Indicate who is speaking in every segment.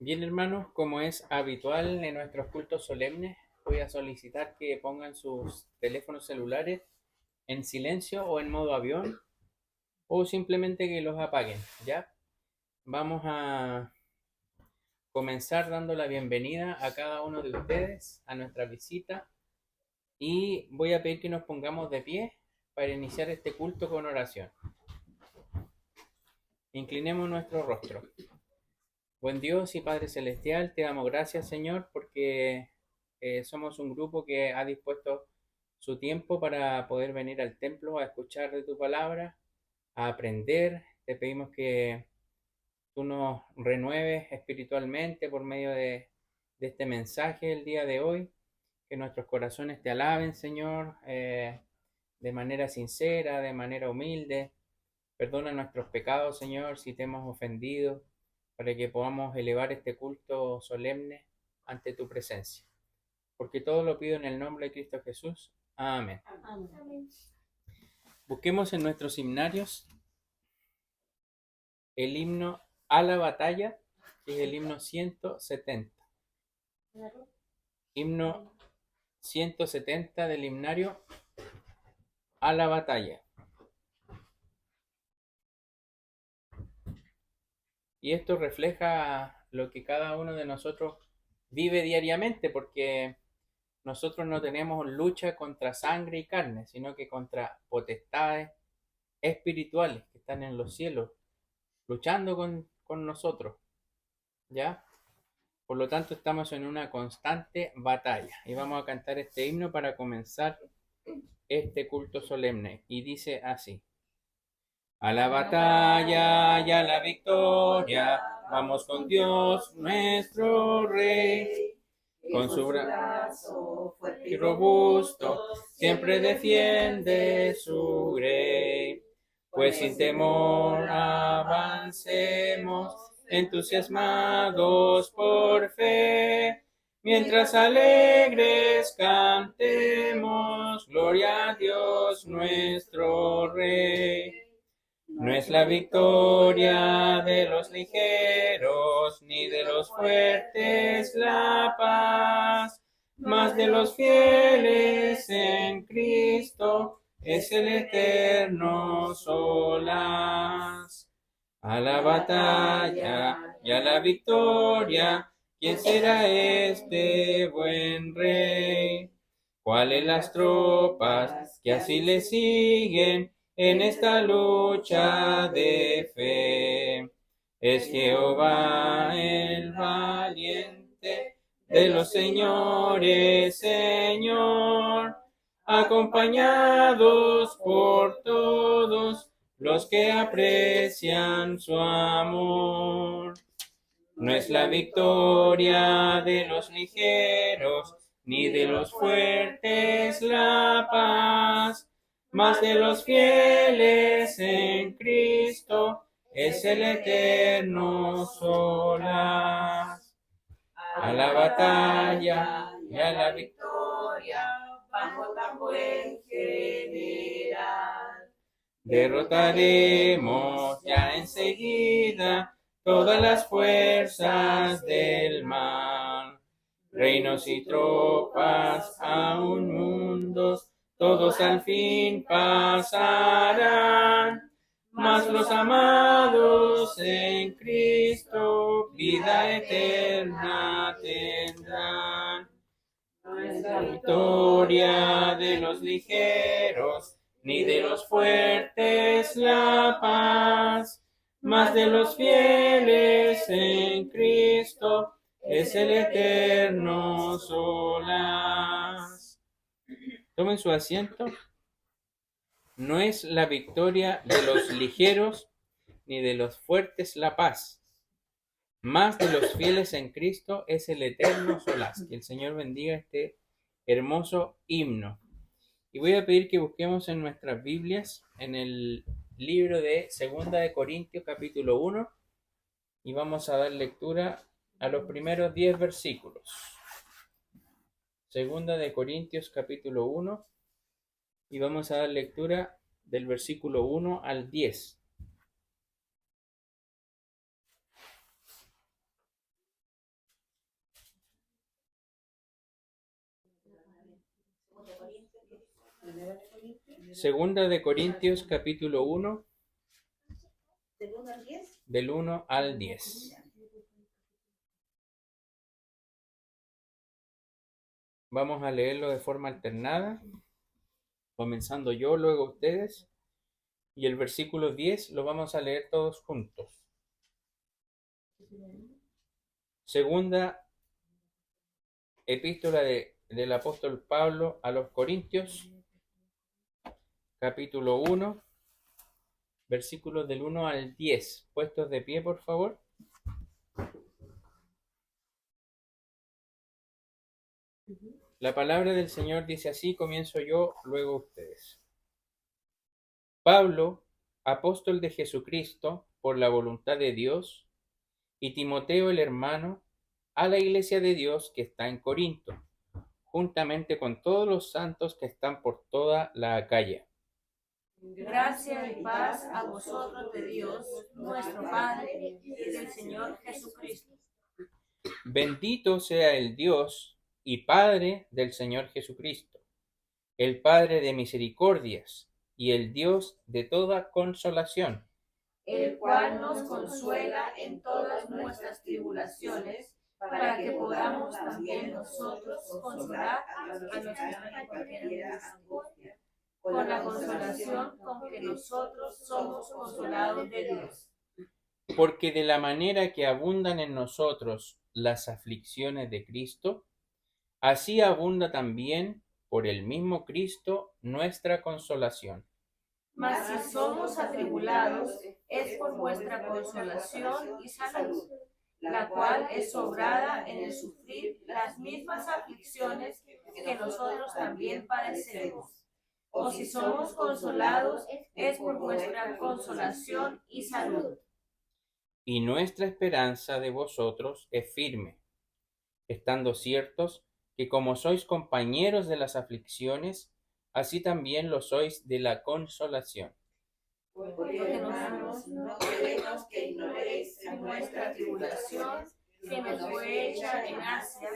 Speaker 1: Bien, hermanos, como es habitual en nuestros cultos solemnes, voy a solicitar que pongan sus teléfonos celulares en silencio o en modo avión o simplemente que los apaguen, ¿ya? Vamos a comenzar dando la bienvenida a cada uno de ustedes a nuestra visita y voy a pedir que nos pongamos de pie para iniciar este culto con oración. Inclinemos nuestro rostro. Buen Dios y Padre Celestial, te damos gracias, Señor, porque somos un grupo que ha dispuesto su tiempo para poder venir al templo a escuchar de tu palabra, a aprender. Te pedimos que tú nos renueves espiritualmente por medio de este mensaje el día de hoy, que nuestros corazones te alaben, Señor, de manera sincera, de manera humilde. Perdona nuestros pecados, Señor, si te hemos ofendido, para que podamos elevar este culto solemne ante tu presencia. Porque todo lo pido en el nombre de Cristo Jesús. Amén.
Speaker 2: Amén.
Speaker 1: Busquemos en nuestros himnarios el himno a la batalla, que es el himno 170. Himno 170 del himnario a la batalla. Y esto refleja lo que cada uno de nosotros vive diariamente, porque nosotros no tenemos lucha contra sangre y carne, sino que contra potestades espirituales que están en los cielos, luchando con nosotros, ¿ya? Por lo tanto, estamos en una constante batalla. Y vamos a cantar este himno para comenzar este culto solemne. Y dice así. A la batalla y a la victoria, vamos con Dios nuestro Rey. Con su brazo fuerte y robusto, siempre defiende su grey. Pues sin temor avancemos, entusiasmados por fe, mientras alegres cantemos, gloria a Dios nuestro Rey. No es la victoria de los ligeros, ni de los fuertes la paz, mas de los fieles en Cristo es el eterno solaz. A la batalla y a la victoria, ¿quién será este buen rey? ¿Cuáles las tropas que así le siguen en esta lucha de fe? Es Jehová el valiente de los señores, Señor, acompañados por todos los que aprecian su amor. No es la victoria de los ligeros, ni de los fuertes la paz, mas de los fieles en Cristo es el eterno solaz. A la batalla y a la victoria, bajo tan buen general. Derrotaremos ya enseguida todas las fuerzas del mal. Reinos y tropas, aún mundos, todos al fin pasarán. Mas los amados en Cristo vida eterna tendrán. No es la victoria de los ligeros, ni de los fuertes la paz, mas de los fieles en Cristo es el eterno solaz. Tomen su asiento. No es la victoria de los ligeros, ni de los fuertes la paz, más de los fieles en Cristo es el eterno solaz. Que el Señor bendiga este hermoso himno. Y voy a pedir que busquemos en nuestras Biblias, en el libro de Segunda de Corintios, capítulo 1, y vamos a dar lectura a los primeros 10 versículos. Segunda de Corintios, capítulo 1, y vamos a dar lectura del versículo 1 al 10. Segunda de Corintios, capítulo 1, del 1 al 10. Vamos a leerlo de forma alternada, comenzando yo, luego ustedes, y el versículo 10 lo vamos a leer todos juntos. Segunda epístola del apóstol Pablo a los Corintios, capítulo 1, versículos del 1 al 10. Puestos de pie, por favor. La palabra del Señor dice así, comienzo yo, luego ustedes. Pablo, apóstol de Jesucristo, por la voluntad de Dios, y Timoteo el hermano, a la iglesia de Dios que está en Corinto, juntamente con todos los santos que están por toda la Acaya.
Speaker 2: Gracia y paz a vosotros de Dios, nuestro Padre, y del Señor Jesucristo.
Speaker 1: Bendito sea el Dios y Padre del Señor Jesucristo, el Padre de misericordias y el Dios de toda consolación,
Speaker 2: el cual nos consuela en todas nuestras tribulaciones, para que podamos también nosotros consolar a los que están en cualquier angustia, con la consolación con que nosotros somos consolados de Dios.
Speaker 1: porque de la manera que abundan en nosotros las aflicciones de Cristo, así abunda también por el mismo Cristo nuestra consolación.
Speaker 2: Mas si somos atribulados, es por vuestra consolación y salud, la cual es sobrada en el sufrir las mismas aflicciones que nosotros también padecemos. O si somos consolados, es por vuestra consolación y salud.
Speaker 1: Y nuestra esperanza de vosotros es firme, estando ciertos que como sois compañeros de las aflicciones, así también lo sois de la consolación.
Speaker 2: Porque, hermanos, no queremos que ignoréis nuestra tribulación que nos fue hecha en Asia,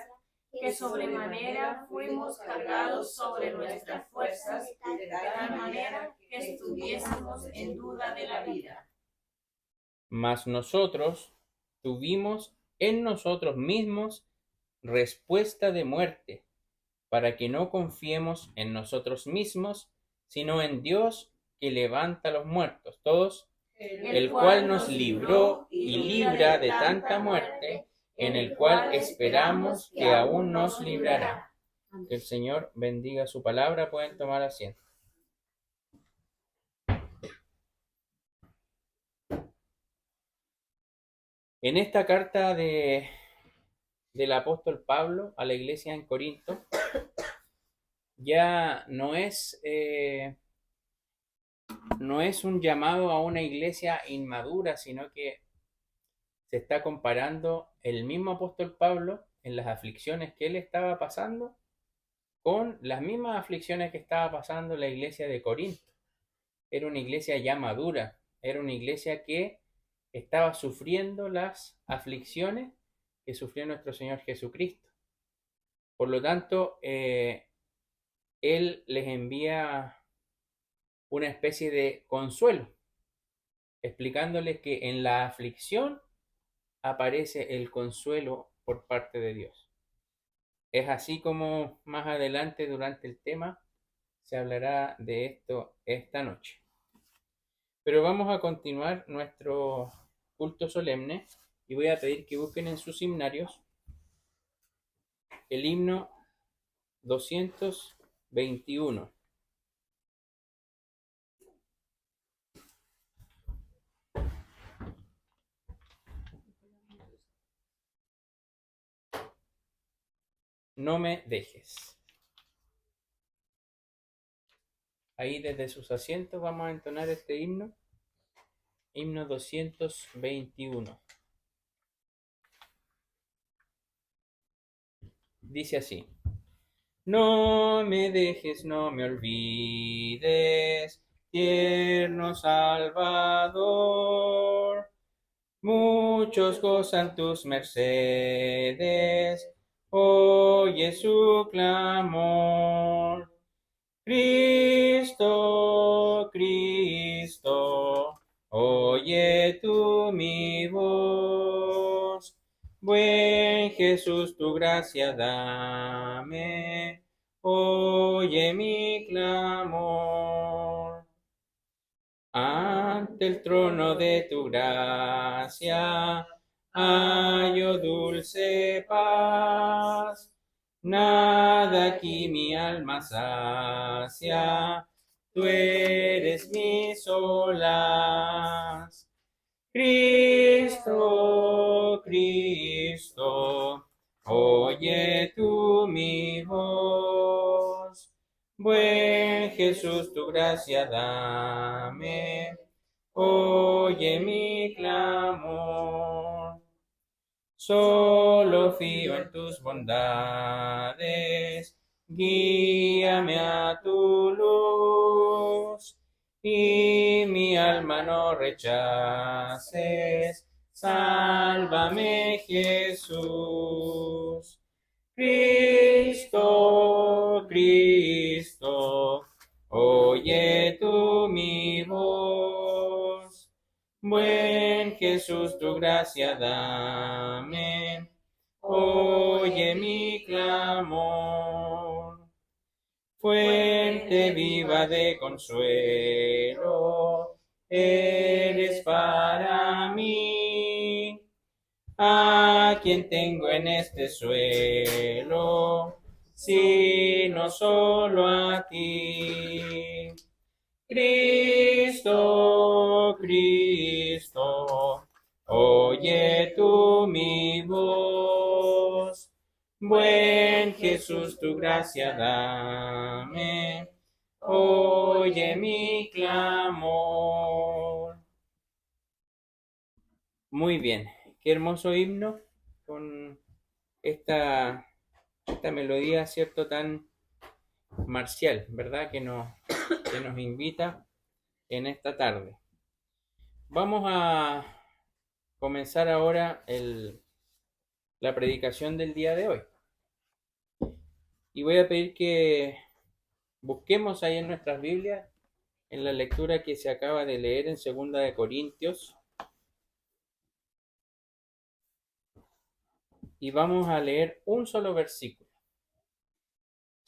Speaker 2: que sobremanera fuimos cargados sobre nuestras fuerzas, de tal manera que estuviésemos en duda de la vida.
Speaker 1: Mas nosotros tuvimos en nosotros mismos respuesta de muerte, para que no confiemos en nosotros mismos, sino en Dios que levanta a los muertos, todos, el cual nos libró y libra de tanta muerte, en el cual esperamos que aún nos librará. Que el Señor bendiga su palabra. Pueden tomar asiento. En esta carta del apóstol Pablo a la iglesia en Corinto, ya no es un llamado a una iglesia inmadura, sino que se está comparando el mismo apóstol Pablo en las aflicciones que él estaba pasando con las mismas aflicciones que estaba pasando la iglesia de Corinto. Era una iglesia ya madura, era una iglesia que estaba sufriendo las aflicciones que sufrió nuestro Señor Jesucristo. Por lo tanto, Él les envía una especie de consuelo, explicándoles que en la aflicción aparece el consuelo por parte de Dios. Es así como más adelante durante el tema se hablará de esto esta noche. Pero vamos a continuar nuestro culto solemne y voy a pedir que busquen en sus himnarios el himno 221. No me dejes. Ahí desde sus asientos vamos a entonar este himno. Himno 221. Dice así. No me dejes, no me olvides, tierno Salvador. Muchos gozan tus mercedes, oye su clamor. Cristo, Cristo, oye tú mi voz. Buen Jesús, tu gracia dame, oye mi clamor. Ante el trono de tu gracia, hallo dulce paz. Nada aquí mi alma sacia, tú eres mi solaz. Cristo, Cristo, oye tú mi voz. Buen Jesús, tu gracia dame, oye mi clamor. Solo fío en tus bondades, guíame a tu luz, y mi alma no rechaces, sálvame Jesús. Cristo, Cristo, oye tú mi voz. Buen Jesús, tu gracia dame, oye mi clamor. Fuente viva de consuelo, eres para mí. ¿A quien tengo en este suelo, sino solo a ti? Cristo, Cristo, oye tú mi voz. Buen Jesús, tu gracia dame, oye mi clamor. Muy bien, qué hermoso himno con esta melodía, ¿cierto? Tan marcial, ¿verdad? Que nos invita en esta tarde. Vamos a comenzar ahora la predicación del día de hoy. Y voy a pedir que busquemos ahí en nuestras Biblias, en la lectura que se acaba de leer en 2 Corintios. Y vamos a leer un solo versículo.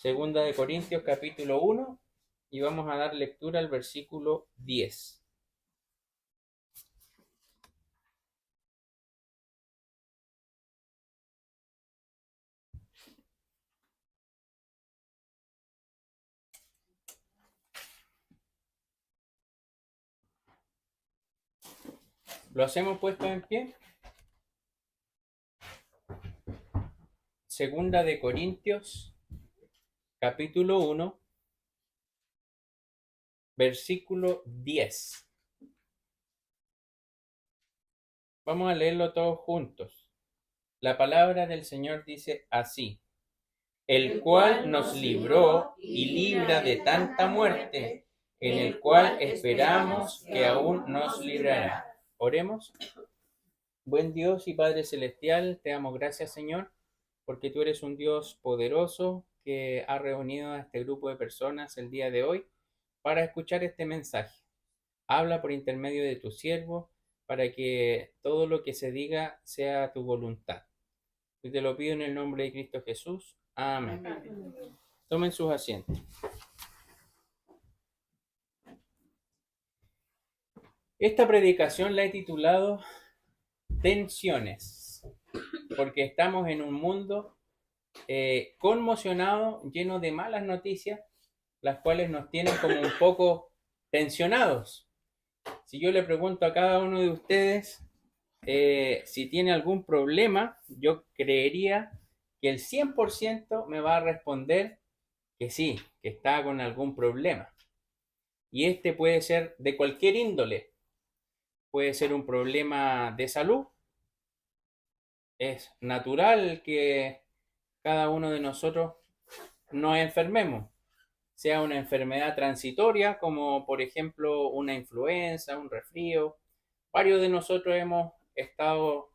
Speaker 1: 2 Corintios capítulo 1 y vamos a dar lectura al versículo 10. ¿Lo hacemos puesto en pie? 2 Corintios capítulo 1 versículo 10. Vamos a leerlo todos juntos. La palabra del Señor dice así: el cual nos libró y libra de tanta muerte, en el cual esperamos que aún nos librará. Oremos. Buen Dios y Padre Celestial, te damos gracias, Señor, porque tú eres un Dios poderoso que ha reunido a este grupo de personas el día de hoy para escuchar este mensaje. Habla por intermedio de tu siervo para que todo lo que se diga sea tu voluntad. Y te lo pido en el nombre de Cristo Jesús. Amén. Tomen sus asientos. Esta predicación la he titulado Tensiones, porque estamos en un mundo conmocionado, lleno de malas noticias, las cuales nos tienen como un poco tensionados. Si yo le pregunto a cada uno de ustedes si tiene algún problema, yo creería que el 100% me va a responder que sí, que está con algún problema. Y este puede ser de cualquier índole. Puede ser un problema de salud. Es natural que cada uno de nosotros nos enfermemos, sea una enfermedad transitoria, como por ejemplo una influenza, un resfrío. Varios de nosotros hemos estado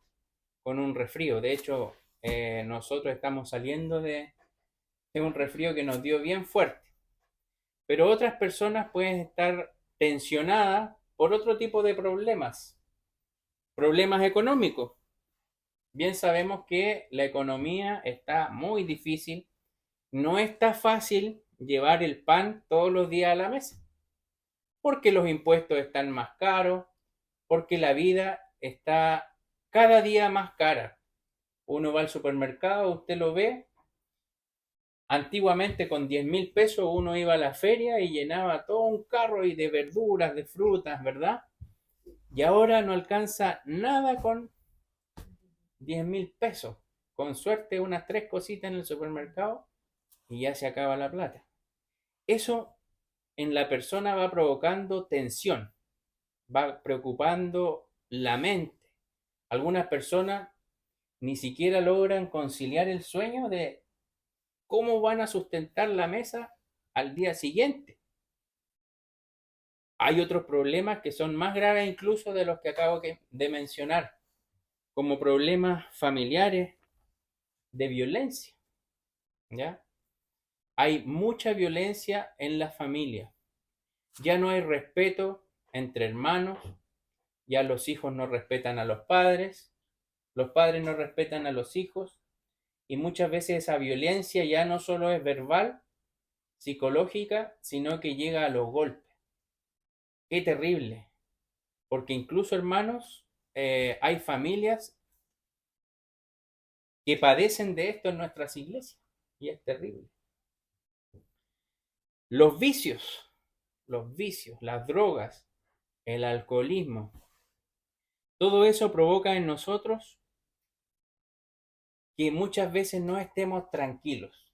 Speaker 1: con un resfrío. De hecho, nosotros estamos saliendo de un resfrío que nos dio bien fuerte. Pero otras personas pueden estar tensionadas por otro tipo de problemas, problemas económicos. Bien sabemos que la economía está muy difícil, no está fácil llevar el pan todos los días a la mesa, porque los impuestos están más caros, porque la vida está cada día más cara. Uno va al supermercado, usted lo ve, antiguamente con 10.000 pesos uno iba a la feria y llenaba todo un carro y de verduras, de frutas, ¿verdad? Y ahora no alcanza nada con 10.000 pesos. Con suerte unas 3 cositas en el supermercado y ya se acaba la plata. Eso en la persona va provocando tensión, va preocupando la mente. Algunas personas ni siquiera logran conciliar el sueño de cómo van a sustentar la mesa al día siguiente. Hay otros problemas que son más graves incluso de los que acabo de mencionar, como problemas familiares de violencia, ¿ya? Hay mucha violencia en la familia. Ya no hay respeto entre hermanos, ya los hijos no respetan a los padres no respetan a los hijos, y muchas veces esa violencia ya no solo es verbal, psicológica, sino que llega a los golpes. Qué terrible, porque incluso hermanos, hay familias que padecen de esto en nuestras iglesias, y es terrible. Los vicios, las drogas, el alcoholismo, todo eso provoca en nosotros que muchas veces no estemos tranquilos,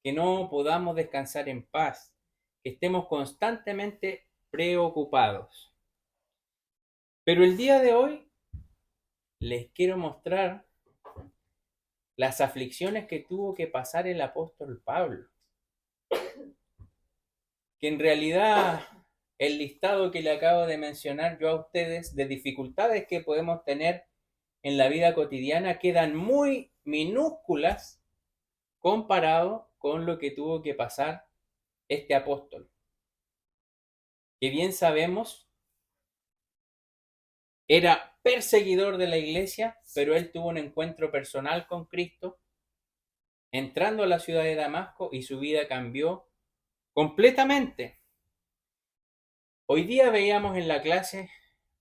Speaker 1: que no podamos descansar en paz, que estemos constantemente preocupados. Pero el día de hoy les quiero mostrar las aflicciones que tuvo que pasar el apóstol Pablo, que en realidad el listado que le acabo de mencionar yo a ustedes de dificultades que podemos tener en la vida cotidiana quedan muy minúsculas comparado con lo que tuvo que pasar este apóstol, que bien sabemos era perseguidor de la iglesia, pero él tuvo un encuentro personal con Cristo, entrando a la ciudad de Damasco, y su vida cambió completamente. Hoy día veíamos en la clase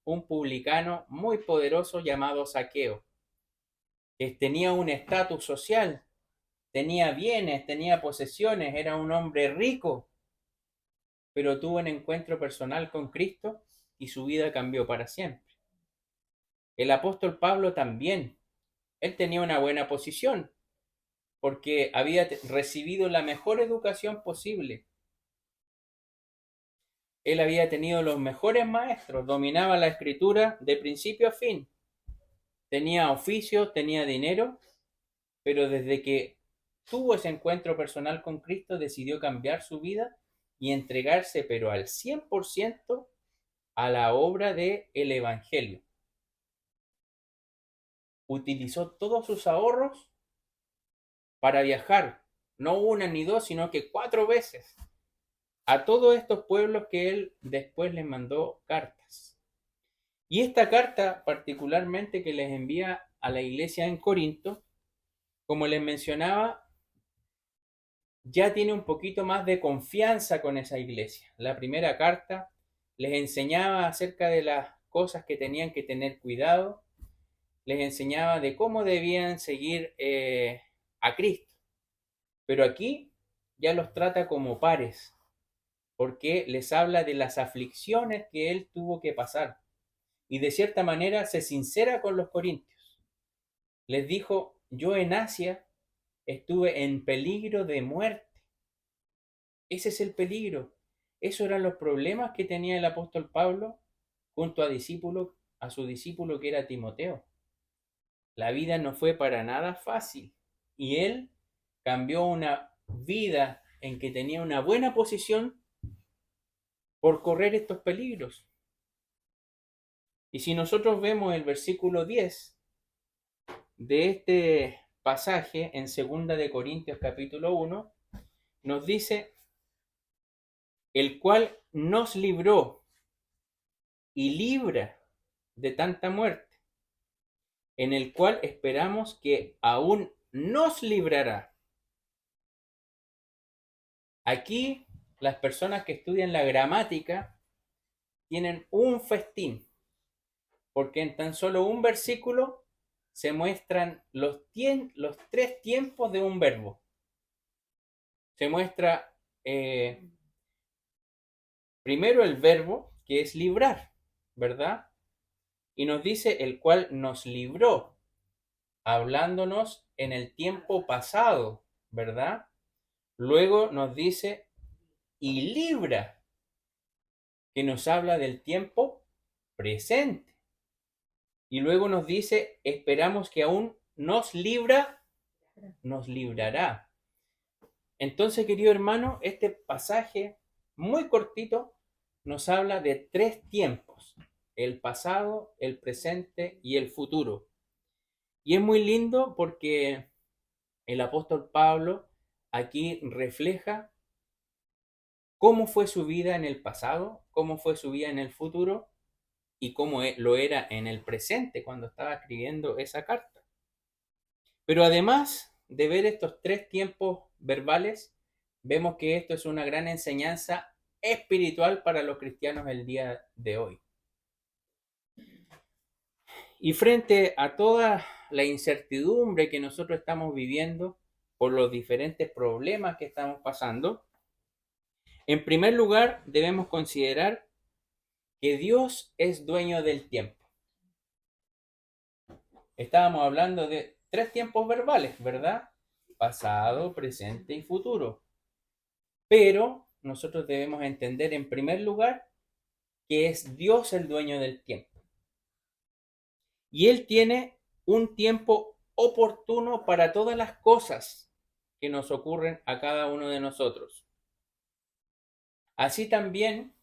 Speaker 1: un publicano muy poderoso llamado Zaqueo, que tenía un estatus social, tenía bienes, tenía posesiones, era un hombre rico, pero tuvo un encuentro personal con Cristo y su vida cambió para siempre. El apóstol Pablo también, él tenía una buena posición, porque había recibido la mejor educación posible. Él había tenido los mejores maestros, dominaba la escritura de principio a fin, tenía oficio, tenía dinero, pero desde que tuvo ese encuentro personal con Cristo decidió cambiar su vida y entregarse, pero al 100% a la obra del Evangelio. Utilizó todos sus ahorros para viajar, no una ni dos, sino que 4 veces, a todos estos pueblos que él después les mandó cartas. Y esta carta particularmente que les envía a la iglesia en Corinto, como les mencionaba, ya tiene un poquito más de confianza con esa iglesia. La primera carta les enseñaba acerca de las cosas que tenían que tener cuidado, les enseñaba de cómo debían seguir a Cristo. Pero aquí ya los trata como pares, porque les habla de las aflicciones que él tuvo que pasar. Y de cierta manera se sincera con los corintios. Les dijo, yo en Asia estuve en peligro de muerte. Ese es el peligro. Esos eran los problemas que tenía el apóstol Pablo junto a su discípulo que era Timoteo. La vida no fue para nada fácil y él cambió una vida en que tenía una buena posición por correr estos peligros. Y si nosotros vemos el versículo 10 de este pasaje en 2 de Corintios capítulo 1, nos dice, el cual nos libró y libra de tanta muerte, en el cual esperamos que aún nos librará. Aquí las personas que estudian la gramática tienen un festín, porque en tan solo un versículo se muestran los tres tiempos de un verbo. Se muestra primero el verbo, que es librar, ¿verdad? Y nos dice el cual nos libró, hablándonos en el tiempo pasado, ¿verdad? Luego nos dice y libra, que nos habla del tiempo presente. Y luego nos dice, esperamos que aún nos librará. Entonces, querido hermano, este pasaje muy cortito nos habla de tres tiempos: el pasado, el presente y el futuro. Y es muy lindo porque el apóstol Pablo aquí refleja cómo fue su vida en el pasado, cómo fue su vida en el futuro y cómo lo era en el presente cuando estaba escribiendo esa carta. Pero además de ver estos tres tiempos verbales, vemos que esto es una gran enseñanza espiritual para los cristianos el día de hoy. Y frente a toda la incertidumbre que nosotros estamos viviendo por los diferentes problemas que estamos pasando, en primer lugar debemos considerar que Dios es dueño del tiempo. Estábamos hablando de tres tiempos verbales, ¿verdad? Pasado, presente y futuro. Pero nosotros debemos entender en primer lugar que es Dios el dueño del tiempo. Y Él tiene un tiempo oportuno para todas las cosas que nos ocurren a cada uno de nosotros. Así también,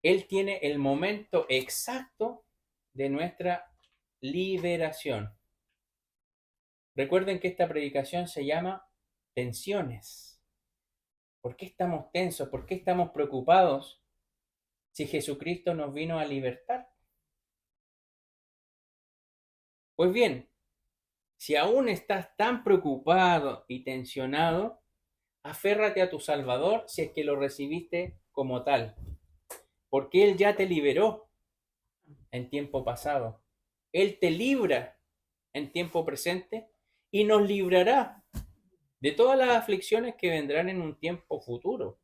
Speaker 1: Él tiene el momento exacto de nuestra liberación. Recuerden que esta predicación se llama tensiones. ¿Por qué estamos tensos? ¿Por qué estamos preocupados si Jesucristo nos vino a libertar? Pues bien, si aún estás tan preocupado y tensionado, aférrate a tu Salvador si es que lo recibiste como tal, porque Él ya te liberó en tiempo pasado. Él te libra en tiempo presente y nos librará de todas las aflicciones que vendrán en un tiempo futuro.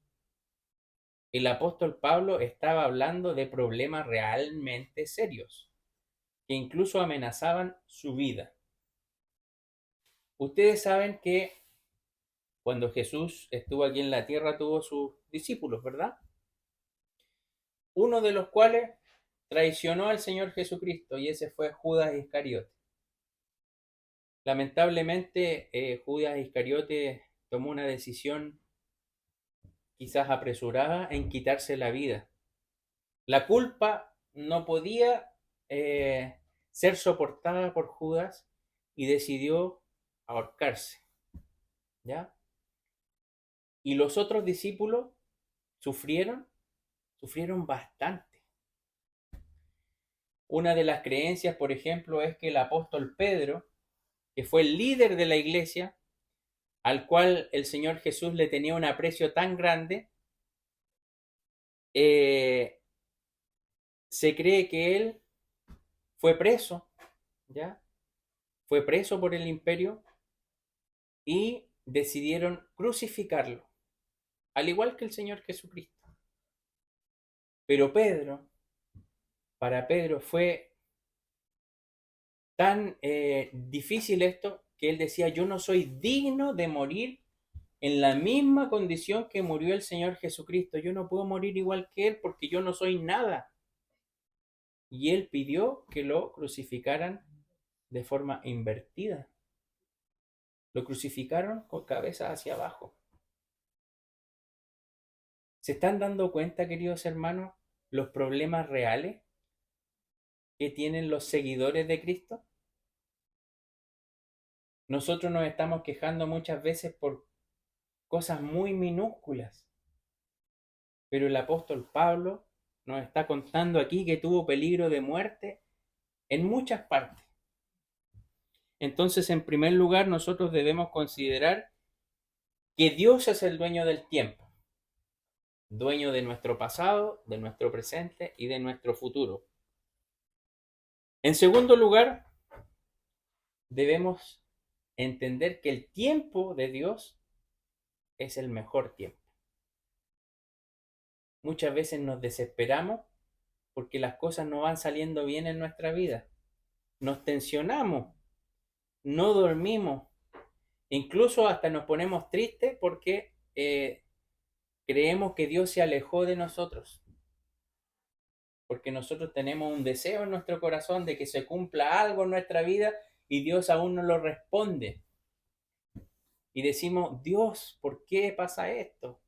Speaker 1: El apóstol Pablo estaba hablando de problemas realmente serios, que incluso amenazaban su vida. Ustedes saben que cuando Jesús estuvo aquí en la tierra tuvo sus discípulos, ¿verdad? Uno de los cuales traicionó al Señor Jesucristo y ese fue Judas Iscariote. Lamentablemente, Judas Iscariote tomó una decisión quizás apresurada en quitarse la vida. La culpa no podía ser soportada por Judas y decidió ahorcarse, ¿ya? Y los otros discípulos sufrieron bastante. Una de las creencias, por ejemplo, es que el apóstol Pedro, que fue el líder de la iglesia, al cual el Señor Jesús le tenía un aprecio tan grande, se cree que él fue preso, ¿ya? Fue preso por el imperio y decidieron crucificarlo, al igual que el Señor Jesucristo. Pero para Pedro fue tan difícil esto que él decía, yo no soy digno de morir en la misma condición que murió el Señor Jesucristo. Yo no puedo morir igual que Él porque yo no soy nada. Y Él pidió que lo crucificaran de forma invertida. Lo crucificaron con cabeza hacia abajo. ¿Se están dando cuenta, queridos hermanos, los problemas reales que tienen los seguidores de Cristo? Nosotros nos estamos quejando muchas veces por cosas muy minúsculas. Pero el apóstol Pablo nos está contando aquí que tuvo peligro de muerte en muchas partes. Entonces, en primer lugar, nosotros debemos considerar que Dios es el dueño del tiempo, dueño de nuestro pasado, de nuestro presente y de nuestro futuro. En segundo lugar, debemos entender que el tiempo de Dios es el mejor tiempo. Muchas veces nos desesperamos porque las cosas no van saliendo bien en nuestra vida. Nos tensionamos, no dormimos, incluso hasta nos ponemos tristes porque creemos que Dios se alejó de nosotros. Porque nosotros tenemos un deseo en nuestro corazón de que se cumpla algo en nuestra vida y Dios aún no lo responde. Y decimos, Dios, ¿por qué pasa esto?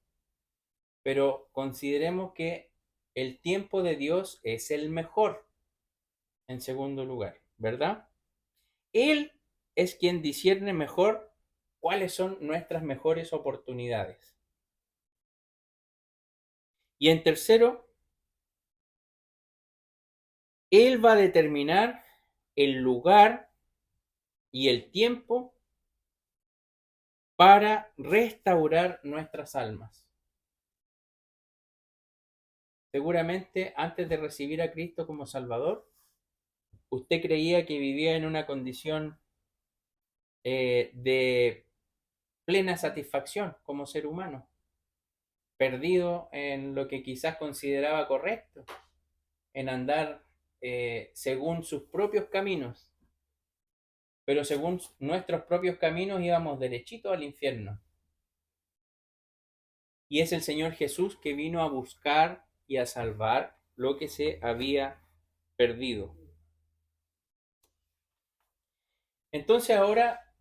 Speaker 1: Pero consideremos que el tiempo de Dios es el mejor, en segundo lugar, ¿verdad? Él es quien discierne mejor cuáles son nuestras mejores oportunidades. Y en tercero, Él va a determinar el lugar y el tiempo para restaurar nuestras almas. Seguramente antes de recibir a Cristo como Salvador, usted creía que vivía en una condición de plena satisfacción como ser humano, perdido en lo que quizás consideraba correcto, en andar según sus propios caminos, pero según nuestros propios caminos íbamos derechito al infierno. Y es el Señor Jesús que vino a buscar y a salvar lo que se había perdido. Entonces ahora,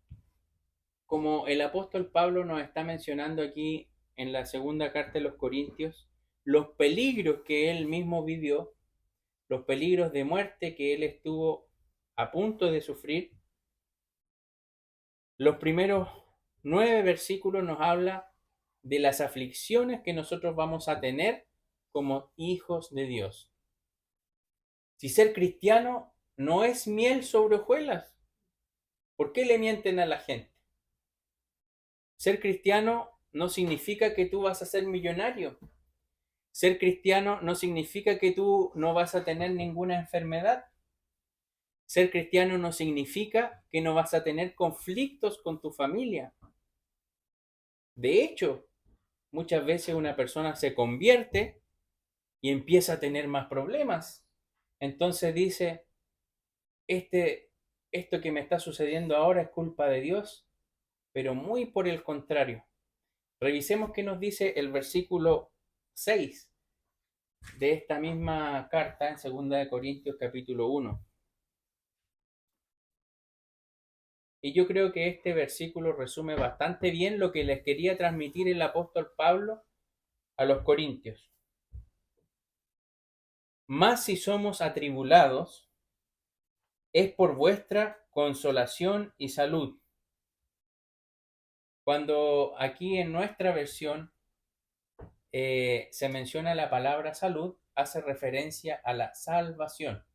Speaker 1: como el apóstol Pablo nos está mencionando aquí en la segunda carta de los Corintios, los peligros que él mismo vivió, los peligros de muerte que él estuvo a punto de sufrir, los primeros 9 versículos nos habla de las aflicciones que nosotros vamos a tener como hijos de Dios. Si ser cristiano no es miel sobre hojuelas, ¿por qué le mienten a la gente? Ser cristiano no significa que tú vas a ser millonario. Ser cristiano no significa que tú no vas a tener ninguna enfermedad. Ser cristiano no significa que no vas a tener conflictos con tu familia. De hecho, muchas veces una persona se convierte y empieza a tener más problemas. Entonces dice, esto que me está sucediendo ahora es culpa de Dios, pero muy por el contrario. Revisemos qué nos dice el versículo 6 de esta misma carta en 2 Corintios capítulo 1. Y yo creo que este versículo resume bastante bien lo que les quería transmitir el apóstol Pablo a los corintios. Mas si somos atribulados, es por vuestra consolación y salud. Cuando aquí en nuestra versión se menciona la palabra salud, hace referencia a la salvación.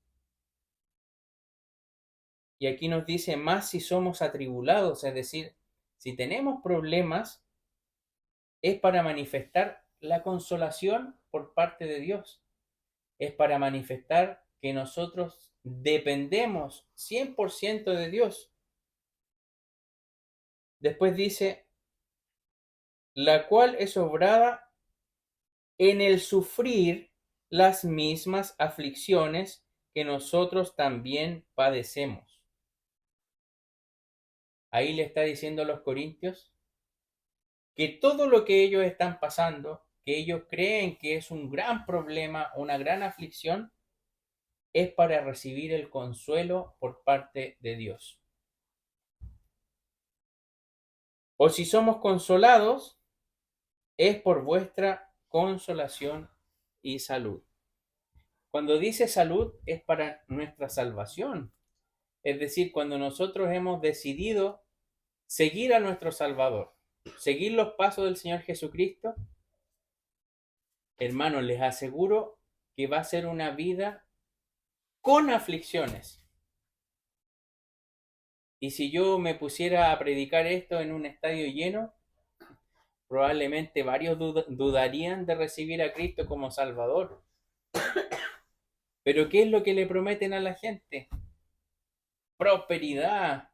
Speaker 1: Y aquí nos dice, más si somos atribulados, es decir, si tenemos problemas, es para manifestar la consolación por parte de Dios. Es para manifestar que nosotros dependemos 100% de Dios. Después dice, la cual es obrada en el sufrir las mismas aflicciones que nosotros también padecemos. Ahí le está diciendo a los corintios que todo lo que ellos están pasando, que ellos creen que es un gran problema, una gran aflicción, es para recibir el consuelo por parte de Dios. O si somos consolados, es por vuestra consolación y salud. Cuando dice salud, es para nuestra salvación. Es decir, cuando nosotros hemos decidido seguir a nuestro Salvador, seguir los pasos del Señor Jesucristo, hermanos, les aseguro que va a ser una vida con aflicciones. Y si yo me pusiera a predicar esto en un estadio lleno, probablemente varios dudarían de recibir a Cristo como Salvador. Pero ¿qué es lo que le prometen a la gente? Prosperidad,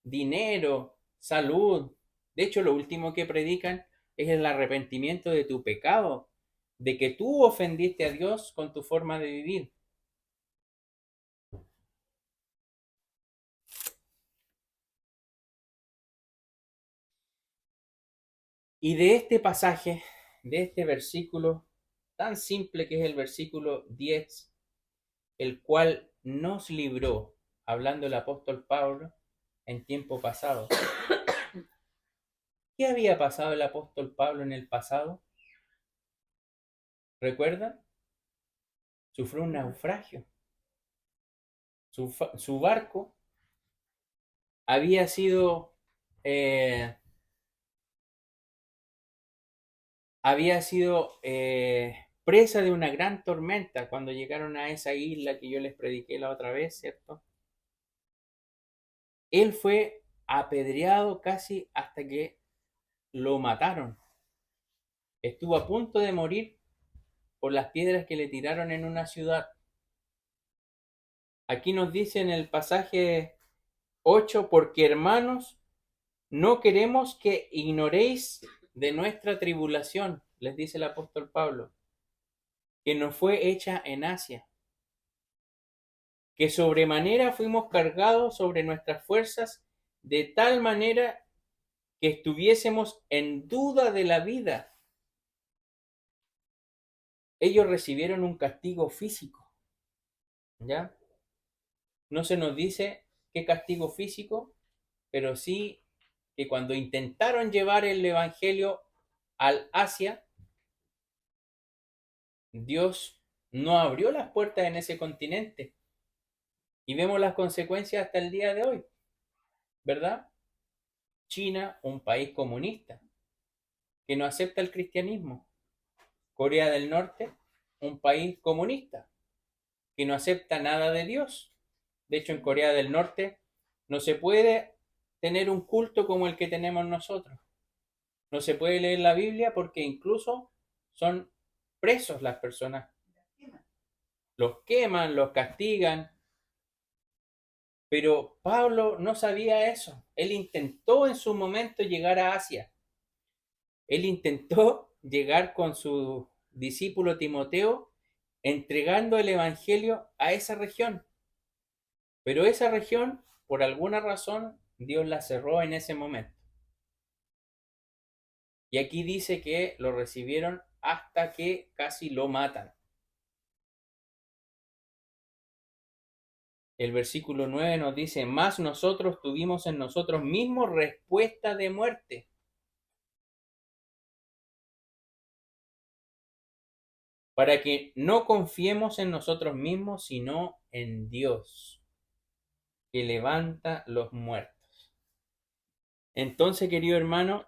Speaker 1: dinero, salud. De hecho, lo último que predican es el arrepentimiento de tu pecado, de que tú ofendiste a Dios con tu forma de vivir. Y de este pasaje, de este versículo tan simple que es el versículo 10, el cual nos libró, hablando el apóstol Pablo en tiempo pasado. ¿Qué había pasado el apóstol Pablo en el pasado? ¿Recuerdan? Sufrió un naufragio. Su barco había sido presa de una gran tormenta cuando llegaron a esa isla que yo les prediqué la otra vez, ¿cierto? Él fue apedreado casi hasta que lo mataron. Estuvo a punto de morir por las piedras que le tiraron en una ciudad. Aquí nos dice en el pasaje 8, porque hermanos, no queremos que ignoréis de nuestra tribulación, les dice el apóstol Pablo, que nos fue hecha en Asia, que sobremanera fuimos cargados sobre nuestras fuerzas de tal manera que estuviésemos en duda de la vida. Ellos recibieron un castigo físico, ¿ya? No se nos dice qué castigo físico, pero sí que cuando intentaron llevar el evangelio al Asia, Dios no abrió las puertas en ese continente. Y vemos las consecuencias hasta el día de hoy, ¿verdad? China, un país comunista, que no acepta el cristianismo. Corea del Norte, un país comunista, que no acepta nada de Dios. De hecho, en Corea del Norte no se puede tener un culto como el que tenemos nosotros. No se puede leer la Biblia porque incluso son presos las personas. Los queman, los castigan. Pero Pablo no sabía eso. Él intentó en su momento llegar a Asia. Él intentó llegar con su discípulo Timoteo entregando el evangelio a esa región. Pero esa región, por alguna razón, Dios la cerró en ese momento. Y aquí dice que lo recibieron hasta que casi lo matan. El versículo 9 nos dice, más nosotros tuvimos en nosotros mismos respuesta de muerte. Para que no confiemos en nosotros mismos, sino en Dios, que levanta los muertos. Entonces, querido hermano,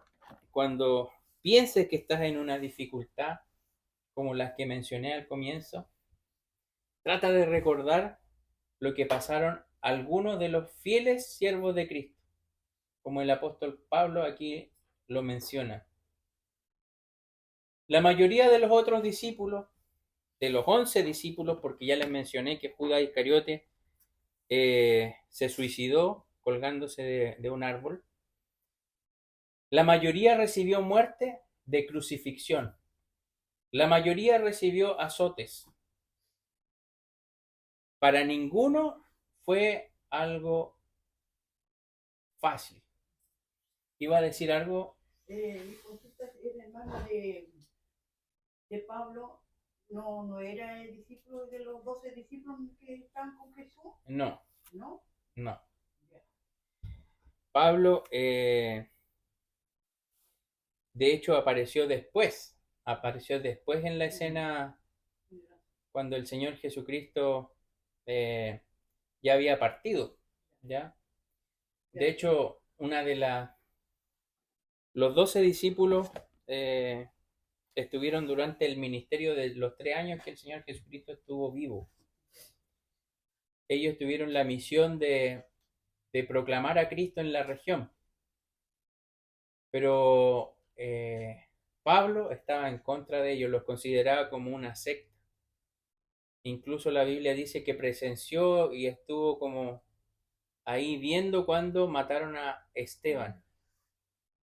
Speaker 1: cuando pienses que estás en una dificultad, como las que mencioné al comienzo, trata de recordar lo que pasaron algunos de los fieles siervos de Cristo, como el apóstol Pablo aquí lo menciona. La mayoría de los otros discípulos, de los 11 discípulos, porque ya les mencioné que Judas Iscariote se suicidó colgándose de un árbol, la mayoría recibió muerte de crucifixión. La mayoría recibió azotes. Para ninguno fue algo fácil. Iba a decir algo.
Speaker 3: El hermano de Pablo no era el discípulo de los 12 discípulos que están con Jesús.
Speaker 1: No.
Speaker 3: ¿No?
Speaker 1: No. Pablo, de hecho, apareció después en la escena cuando el Señor Jesucristo ya había partido, ¿ya? De hecho, los 12 discípulos, estuvieron durante el ministerio de los 3 años que el Señor Jesucristo estuvo vivo. Ellos tuvieron la misión de proclamar a Cristo en la región. Pero Pablo estaba en contra de ellos, los consideraba como una secta. Incluso la Biblia dice que presenció y estuvo como ahí viendo cuando mataron a Esteban.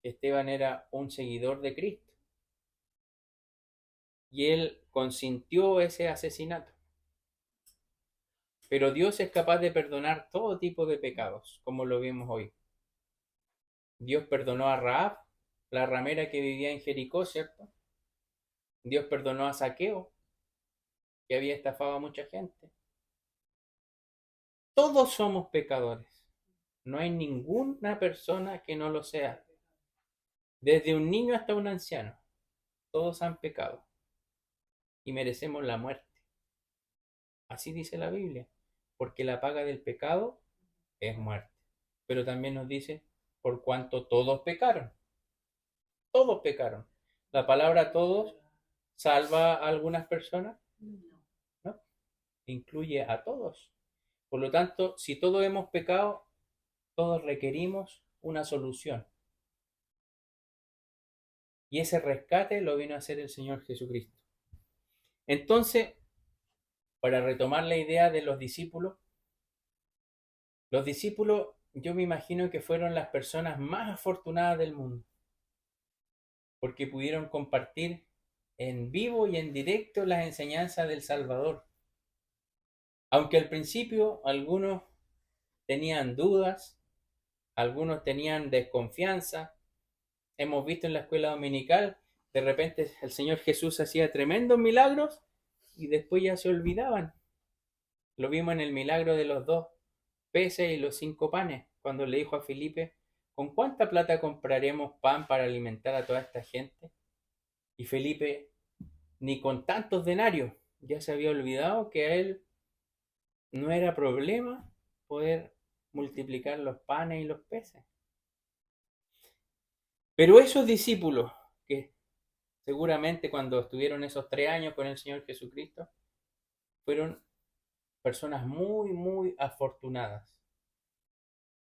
Speaker 1: Esteban era un seguidor de Cristo. Y él consintió ese asesinato. Pero Dios es capaz de perdonar todo tipo de pecados, como lo vimos hoy. Dios perdonó a Rahab, la ramera que vivía en Jericó, ¿cierto? Dios perdonó a Zaqueo, que había estafado a mucha gente. Todos somos pecadores. No hay ninguna persona que no lo sea. Desde un niño hasta un anciano. Todos han pecado. Y merecemos la muerte. Así dice la Biblia. Porque la paga del pecado es muerte. Pero también nos dice, por cuanto todos pecaron. Todos pecaron. La palabra todos salva a algunas personas, ¿no? Incluye a todos. Por lo tanto, si todos hemos pecado, todos requerimos una solución. Y ese rescate lo vino a hacer el Señor Jesucristo. Entonces, para retomar la idea de los discípulos yo me imagino que fueron las personas más afortunadas del mundo, porque pudieron compartir en vivo y en directo las enseñanzas del Salvador. Aunque al principio algunos tenían dudas, algunos tenían desconfianza. Hemos visto en la escuela dominical, de repente el Señor Jesús hacía tremendos milagros y después ya se olvidaban. Lo vimos en el milagro de los 2 peces y los 5 panes, cuando le dijo a Felipe, ¿con cuánta plata compraremos pan para alimentar a toda esta gente? Y Felipe, ni con tantos denarios, ya se había olvidado que a él no era problema poder multiplicar los panes y los peces. Pero esos discípulos, que seguramente cuando estuvieron esos 3 años con el Señor Jesucristo, fueron personas muy, muy afortunadas.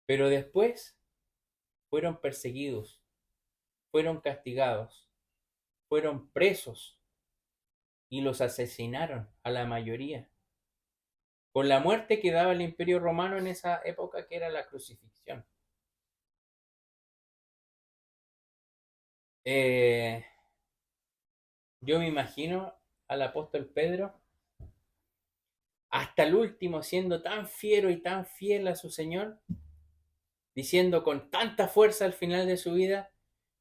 Speaker 1: Pero después fueron perseguidos, fueron castigados, fueron presos y los asesinaron a la mayoría. Con la muerte que daba el Imperio Romano en esa época, que era la crucifixión. Yo me imagino al apóstol Pedro hasta el último siendo tan fiero y tan fiel a su Señor, diciendo con tanta fuerza al final de su vida,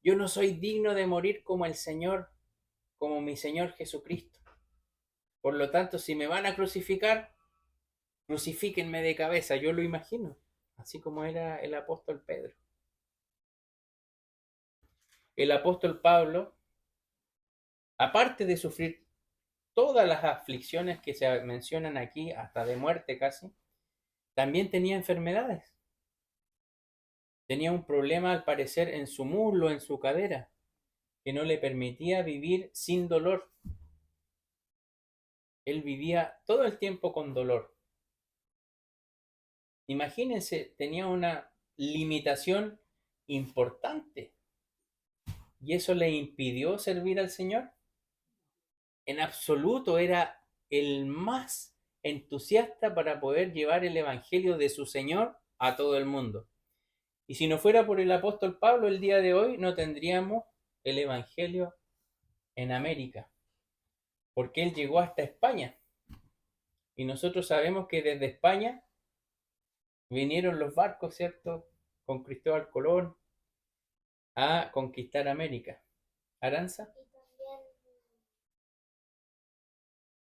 Speaker 1: yo no soy digno de morir como el Señor, como mi Señor Jesucristo. Por lo tanto, si me van a crucificar, crucifíquenme de cabeza. Yo lo imagino, así como era el apóstol Pedro. El apóstol Pablo, aparte de sufrir todas las aflicciones que se mencionan aquí, hasta de muerte casi, también tenía enfermedades. Tenía un problema al parecer en su muslo, en su cadera, que no le permitía vivir sin dolor. Él vivía todo el tiempo con dolor. Imagínense, tenía una limitación importante. ¿Y eso le impidió servir al Señor? En absoluto, era el más entusiasta para poder llevar el evangelio de su Señor a todo el mundo. Y si no fuera por el apóstol Pablo, el día de hoy no tendríamos el evangelio en América, porque él llegó hasta España. Y nosotros sabemos que desde España vinieron los barcos, ¿cierto?, con Cristóbal Colón a conquistar América. Aranza.
Speaker 4: Y también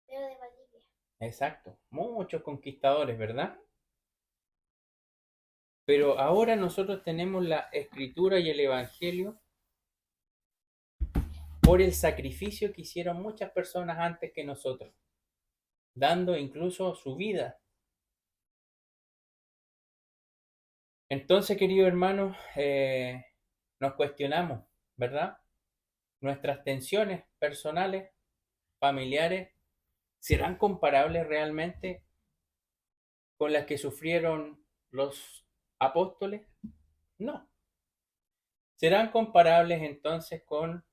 Speaker 4: Pedro de Valdivia.
Speaker 1: Exacto, muchos conquistadores, ¿verdad? Pero ahora nosotros tenemos la escritura y el evangelio por el sacrificio que hicieron muchas personas antes que nosotros, dando incluso su vida. Entonces, queridos hermanos, nos cuestionamos, ¿verdad? nuestras tensiones personales, familiares, ¿serán comparables realmente con las que sufrieron los apóstoles? No. ¿Serán comparables entonces con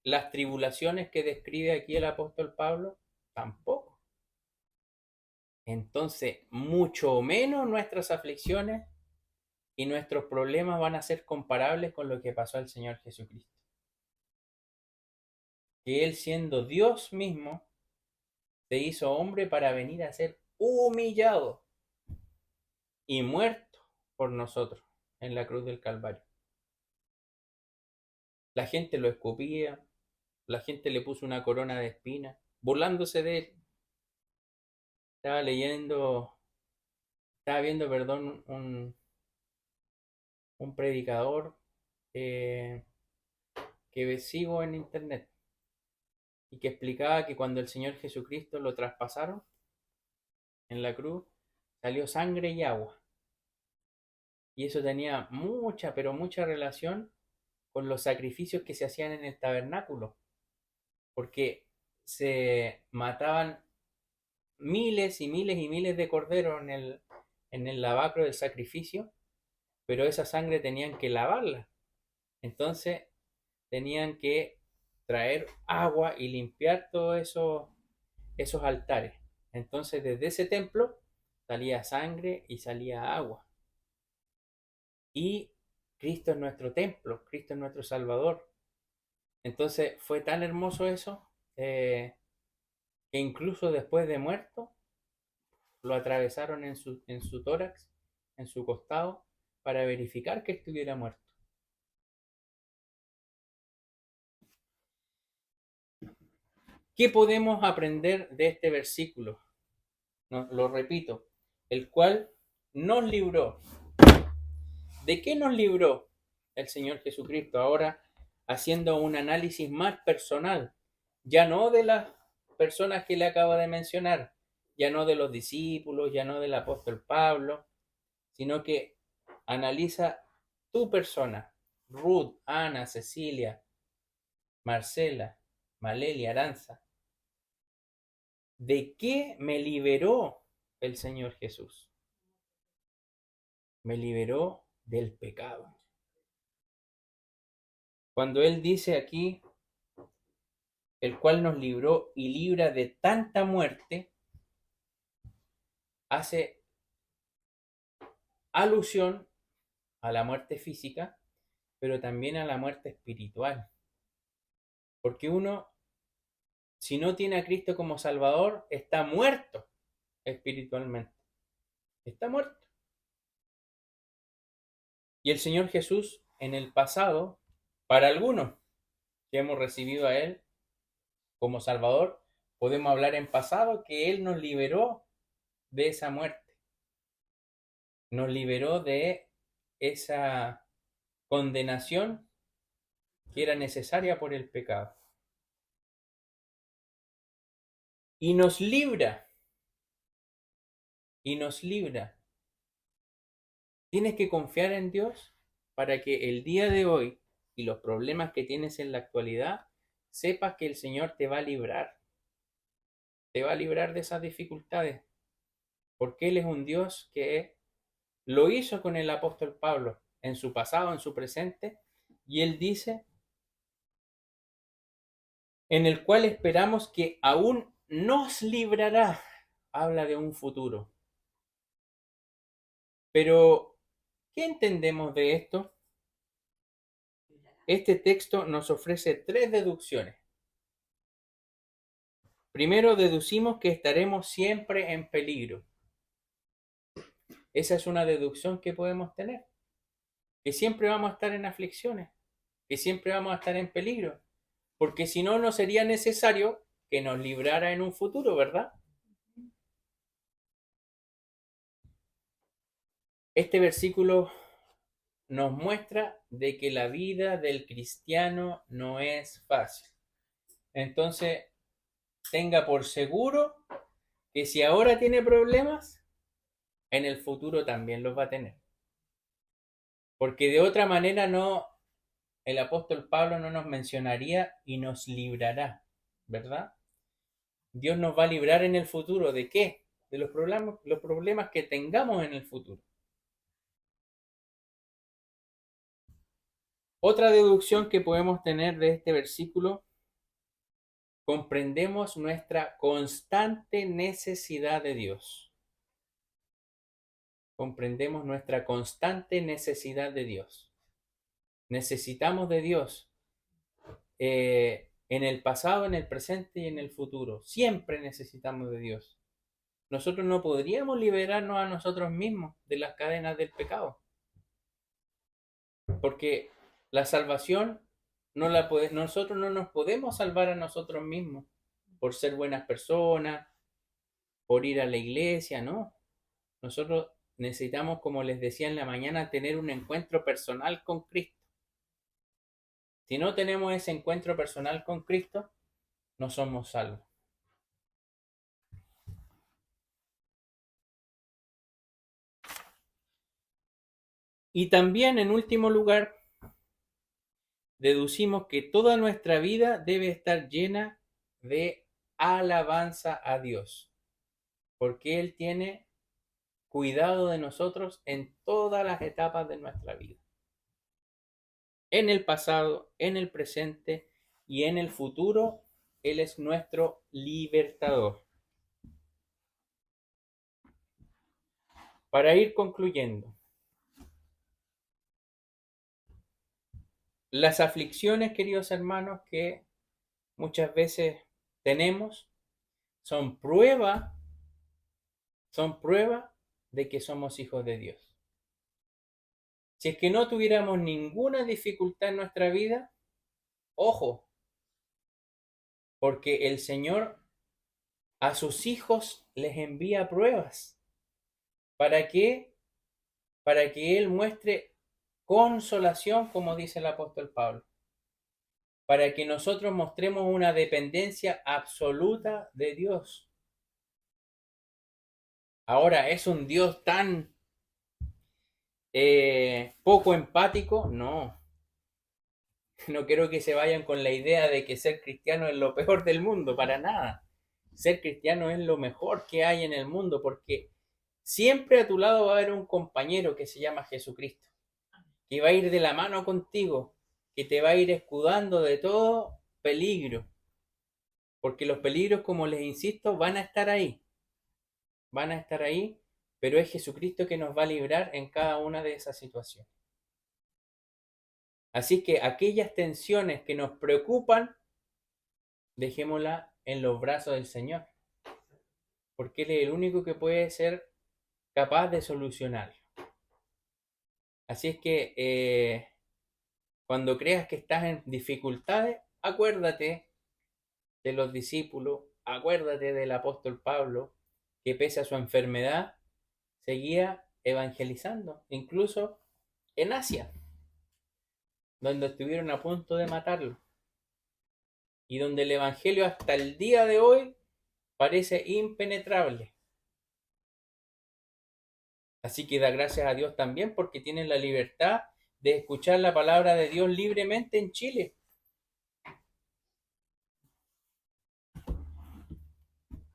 Speaker 1: las tribulaciones que describe aquí el apóstol Pablo? Tampoco. Entonces, mucho menos nuestras aflicciones y nuestros problemas van a ser comparables con lo que pasó al Señor Jesucristo. Que Él, siendo Dios mismo, se hizo hombre para venir a ser humillado y muerto por nosotros en la cruz del Calvario. La gente lo escupía, la gente le puso una corona de espinas, burlándose de él. Estaba viendo, perdón, un predicador que sigo en internet y que explicaba que cuando el Señor Jesucristo lo traspasaron en la cruz, salió sangre y agua. Y eso tenía mucha, pero mucha relación con los sacrificios que se hacían en el tabernáculo, porque se mataban miles y miles y miles de corderos en el lavacro del sacrificio, pero esa sangre tenían que lavarla. Entonces tenían que traer agua y limpiar todos esos altares. Entonces desde ese templo salía sangre y salía agua. Y Cristo es nuestro templo, Cristo es nuestro Salvador. Entonces fue tan hermoso eso que incluso después de muerto lo atravesaron en su tórax, en su costado, para verificar que estuviera muerto. ¿Qué podemos aprender de este versículo? No, lo repito, el cual nos libró. ¿De qué nos libró el Señor Jesucristo? Ahora haciendo un análisis más personal, ya no de las personas que le acaba de mencionar, ya no de los discípulos, ya no del apóstol Pablo, sino que analiza tu persona, Ruth, Ana, Cecilia, Marcela, Maleli, Aranza. ¿De qué me liberó el Señor Jesús? Me liberó del pecado. Cuando Él dice aquí, el cual nos libró y libra de tanta muerte, hace alusión a la muerte física, pero también a la muerte espiritual. Porque uno, si no tiene a Cristo como Salvador, está muerto espiritualmente. Está muerto. Y el Señor Jesús, en el pasado, para algunos que hemos recibido a Él como Salvador, podemos hablar en pasado que Él nos liberó de esa muerte. Nos liberó de esa condenación que era necesaria por el pecado. Y nos libra. Y nos libra. Tienes que confiar en Dios para que el día de hoy y los problemas que tienes en la actualidad, sepas que el Señor te va a librar. Te va a librar de esas dificultades. Porque Él es un Dios que lo hizo con el apóstol Pablo en su pasado, en su presente, y Él dice, en el cual esperamos que aún nos librará. Habla de un futuro. Pero, ¿qué entendemos de esto? Este texto nos ofrece 3 deducciones. Primero, deducimos que estaremos siempre en peligro. Esa es una deducción que podemos tener. Que siempre vamos a estar en aflicciones. Que siempre vamos a estar en peligro. Porque si no, no sería necesario que nos librara en un futuro, ¿verdad? Este versículo nos muestra de que la vida del cristiano no es fácil. Entonces, tenga por seguro que si ahora tiene problemas, en el futuro también los va a tener. Porque de otra manera no el apóstol Pablo no nos mencionaría y nos librará, ¿verdad? Dios nos va a librar en el futuro. ¿De qué? De los problemas que tengamos en el futuro. Otra deducción que podemos tener de este versículo: comprendemos nuestra constante necesidad de Dios. Comprendemos nuestra constante necesidad de Dios. Necesitamos de Dios en el pasado, en el presente y en el futuro. Siempre necesitamos de Dios. Nosotros no podríamos liberarnos a nosotros mismos de las cadenas del pecado, porque la salvación nosotros no nos podemos salvar a nosotros mismos por ser buenas personas, por ir a la iglesia, no. Nosotros necesitamos, como les decía en la mañana, tener un encuentro personal con Cristo. Si no tenemos ese encuentro personal con Cristo, no somos salvos. Y también, en último lugar, deducimos que toda nuestra vida debe estar llena de alabanza a Dios, porque Él tiene cuidado de nosotros en todas las etapas de nuestra vida. En el pasado, en el presente y en el futuro, Él es nuestro libertador. Para ir concluyendo, las aflicciones, queridos hermanos, que muchas veces tenemos, son prueba de que somos hijos de Dios. Si es que no tuviéramos ninguna dificultad en nuestra vida, ojo, porque el Señor a sus hijos les envía pruebas. ¿Para qué? Para que Él muestre consolación, como dice el apóstol Pablo. Para que nosotros mostremos una dependencia absoluta de Dios. Ahora, ¿es un Dios tan poco empático? No. No quiero que se vayan con la idea de que ser cristiano es lo peor del mundo, para nada. Ser cristiano es lo mejor que hay en el mundo, porque siempre a tu lado va a haber un compañero que se llama Jesucristo, que va a ir de la mano contigo, que te va a ir escudando de todo peligro, porque los peligros, como les insisto, van a estar ahí, pero es Jesucristo que nos va a librar en cada una de esas situaciones. Así que aquellas tensiones que nos preocupan, dejémoslas en los brazos del Señor, porque Él es el único que puede ser capaz de solucionarlo. Así es que cuando creas que estás en dificultades, acuérdate de los discípulos, acuérdate del apóstol Pablo, que pese a su enfermedad, seguía evangelizando, incluso en Asia, donde estuvieron a punto de matarlo, y donde el evangelio hasta el día de hoy parece impenetrable. Así que da gracias a Dios también porque tienen la libertad de escuchar la palabra de Dios libremente en Chile.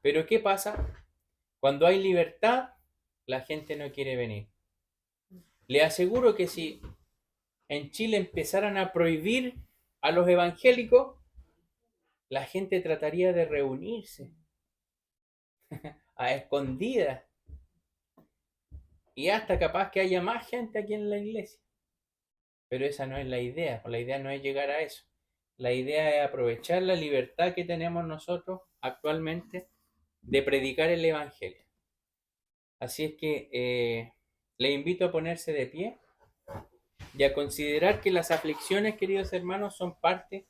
Speaker 1: Pero ¿qué pasa? Cuando hay libertad, la gente no quiere venir. Le aseguro que si en Chile empezaran a prohibir a los evangélicos, la gente trataría de reunirse a escondidas. Y hasta capaz que haya más gente aquí en la iglesia. Pero esa no es la idea. La idea no es llegar a eso. La idea es aprovechar la libertad que tenemos nosotros actualmente de predicar el evangelio. Así es que le invito a ponerse de pie y a considerar que las aflicciones, queridos hermanos, son parte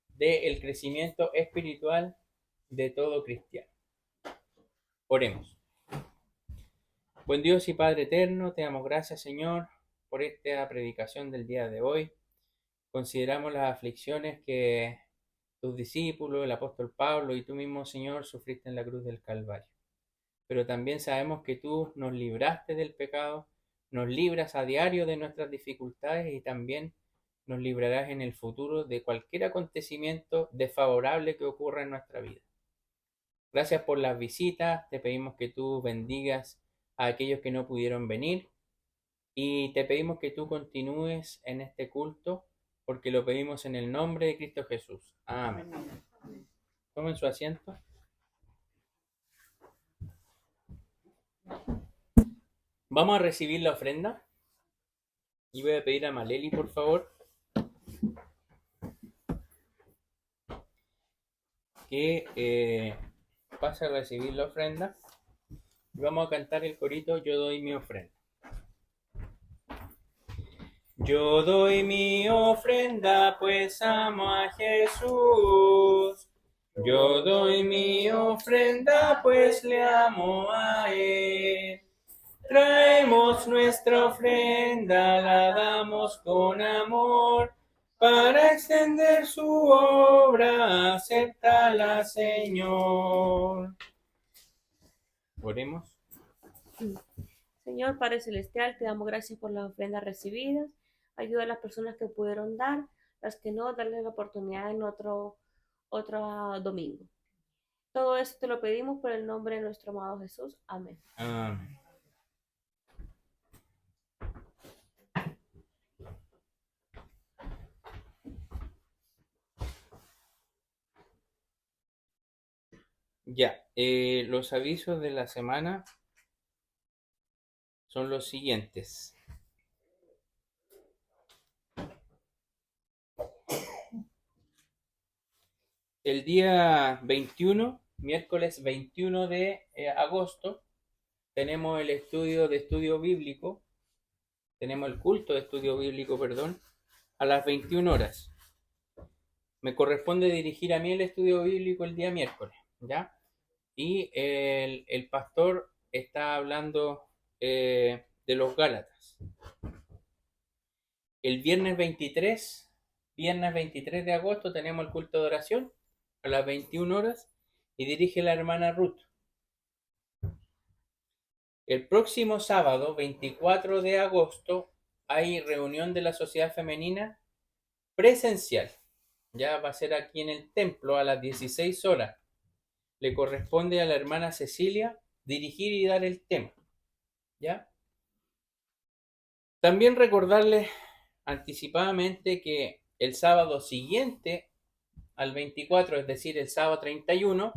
Speaker 1: del crecimiento espiritual de todo cristiano. Oremos. Buen Dios y Padre eterno, te damos gracias, Señor, por esta predicación del día de hoy. Consideramos las aflicciones que tus discípulos, el apóstol Pablo y tú mismo, Señor, sufriste en la cruz del Calvario. Pero también sabemos que tú nos libraste del pecado, nos libras a diario de nuestras dificultades y también nos librarás en el futuro de cualquier acontecimiento desfavorable que ocurra en nuestra vida. Gracias por las visitas, te pedimos que tú bendigas a aquellos que no pudieron venir y te pedimos que tú continúes en este culto porque lo pedimos en el nombre de Cristo Jesús. Amén. Tomen su asiento. Vamos a recibir la ofrenda y voy a pedir a Maleli, por favor, que pase a recibir la ofrenda y vamos a cantar el corito Yo doy mi ofrenda. Yo doy mi ofrenda, pues amo a Jesús. Yo doy mi ofrenda, pues le amo a Él. Traemos nuestra ofrenda, la damos con amor, para extender su obra, acéptala, Señor. Oremos.
Speaker 2: Señor Padre Celestial, te damos gracias por las ofrendas recibidas. Ayuda a las personas que pudieron dar, las que no, darles la oportunidad en otro domingo. Todo esto te lo pedimos por el nombre de nuestro amado Jesús. Amén.
Speaker 1: Amén. Ya, los avisos de la semana son los siguientes. El día 21, miércoles 21 de agosto, tenemos el estudio bíblico, tenemos el culto de estudio bíblico, perdón, a las 21 horas. Me corresponde dirigir a mí el estudio bíblico el día miércoles, ¿ya? Y el pastor está hablando de los Gálatas. El viernes 23 de agosto tenemos el culto de oración a las 21 horas y dirige la hermana Ruth. El próximo sábado 24 de agosto hay reunión de la Sociedad Femenina presencial. Ya va a ser aquí en el templo a las 16 horas. Le corresponde a la hermana Cecilia dirigir y dar el tema. ¿Ya? También recordarles anticipadamente que el sábado siguiente al 24, es decir, el sábado 31,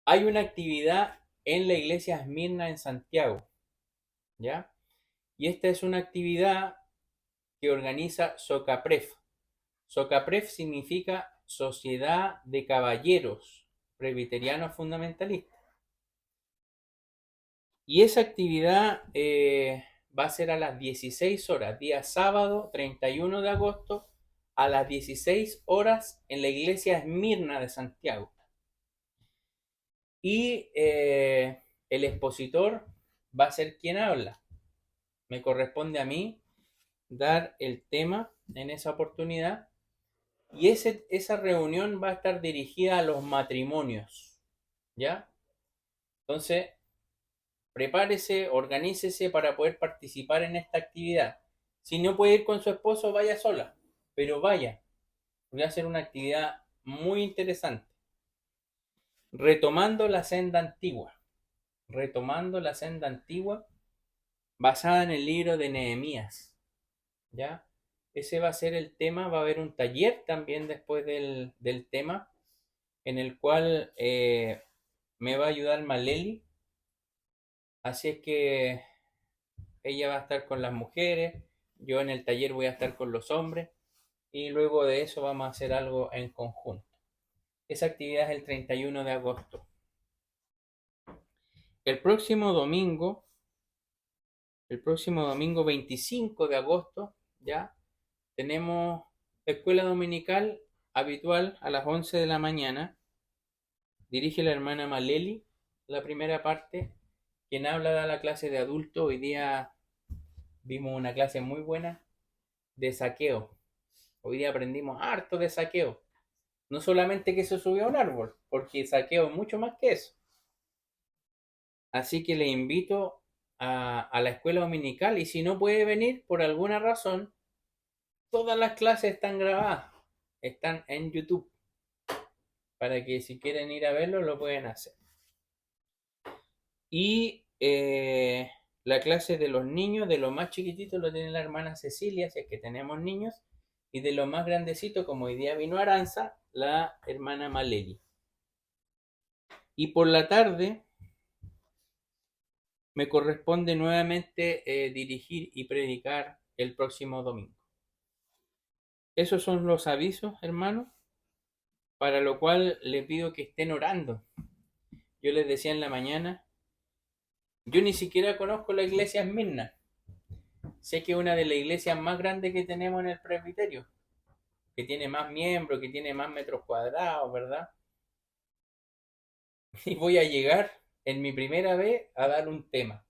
Speaker 1: hay una actividad en la iglesia Esmirna en Santiago, ¿ya? Y esta es una actividad que organiza SOCAPREF. SOCAPREF significa Sociedad de Caballeros Presbiterianos Fundamentalistas. Y esa actividad va a ser a las 16 horas, día sábado 31 de agosto, a las 16 horas en la iglesia Esmirna de Santiago. Y el expositor va a ser quien habla. Me corresponde a mí dar el tema en esa oportunidad. Y esa reunión va a estar dirigida a los matrimonios. ¿Ya? Entonces, prepárese, organícese para poder participar en esta actividad. Si no puede ir con su esposo, vaya sola, pero vaya. Voy a hacer una actividad muy interesante. Retomando la senda antigua, basada en el libro de Nehemías. ¿Ya? Ese va a ser el tema. Va a haber un taller también después del tema, en el cual me va a ayudar Maleli. Así es que ella va a estar con las mujeres, yo en el taller voy a estar con los hombres y luego de eso vamos a hacer algo en conjunto. Esa actividad es el 31 de agosto. El próximo domingo 25 de agosto, ya tenemos escuela dominical habitual a las 11 de la mañana. Dirige la hermana Maleli la primera parte. Quien habla da la clase de adulto. Hoy día vimos una clase muy buena de saqueo. Hoy día aprendimos harto de saqueo. No solamente que se subió a un árbol, porque saqueo es mucho más que eso. Así que le invito a la escuela dominical y si no puede venir por alguna razón, todas las clases están grabadas, están en YouTube, para que si quieren ir a verlo lo pueden hacer. Y la clase de los niños, de los más chiquititos, lo tiene la hermana Cecilia, si es que tenemos niños, y de los más grandecitos, como hoy día vino Aranza, la hermana Maleli. Y por la tarde me corresponde nuevamente dirigir y predicar el próximo domingo. Esos son los avisos, hermanos, para lo cual le pido que estén orando. Yo les decía en la mañana, yo ni siquiera conozco la iglesia Esmirna. Sé que es una de las iglesias más grandes que tenemos en el presbiterio, que tiene más miembros, que tiene más metros cuadrados, ¿verdad? Y voy a llegar en mi primera vez a dar un tema.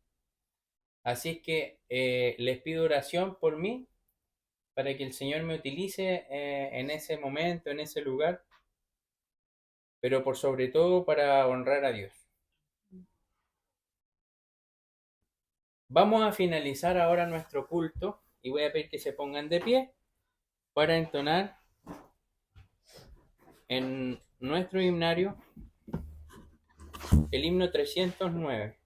Speaker 1: Así que les pido oración por mí, para que el Señor me utilice en ese momento, en ese lugar, pero por sobre todo para honrar a Dios. Vamos a finalizar ahora nuestro culto y voy a pedir que se pongan de pie para entonar en nuestro himnario el himno 309.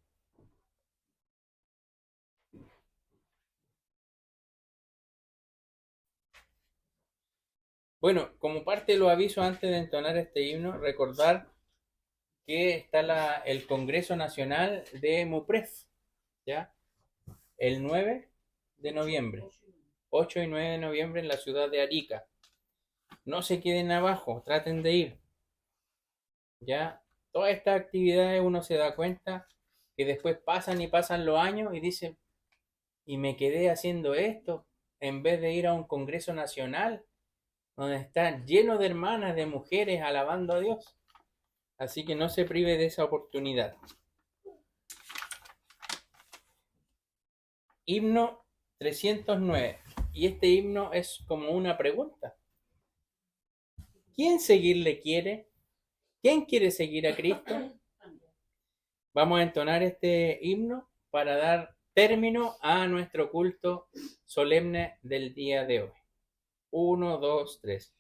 Speaker 1: Bueno, como parte de los avisos antes de entonar este himno, recordar que está el Congreso Nacional de MUPREF, ¿ya? El 9 de noviembre, 8 y 9 de noviembre en la ciudad de Arica. No se queden abajo, traten de ir. ¿Ya? Todas estas actividades uno se da cuenta que después pasan y pasan los años y dicen, y me quedé haciendo esto en vez de ir a un Congreso Nacional donde está lleno de hermanas, de mujeres alabando a Dios. Así que no se prive de esa oportunidad. Himno 309. Y este himno es como una pregunta. ¿Quién seguirle quiere? ¿Quién quiere seguir a Cristo? Vamos a entonar este himno para dar término a nuestro culto solemne del día de hoy. 1, 2, 3.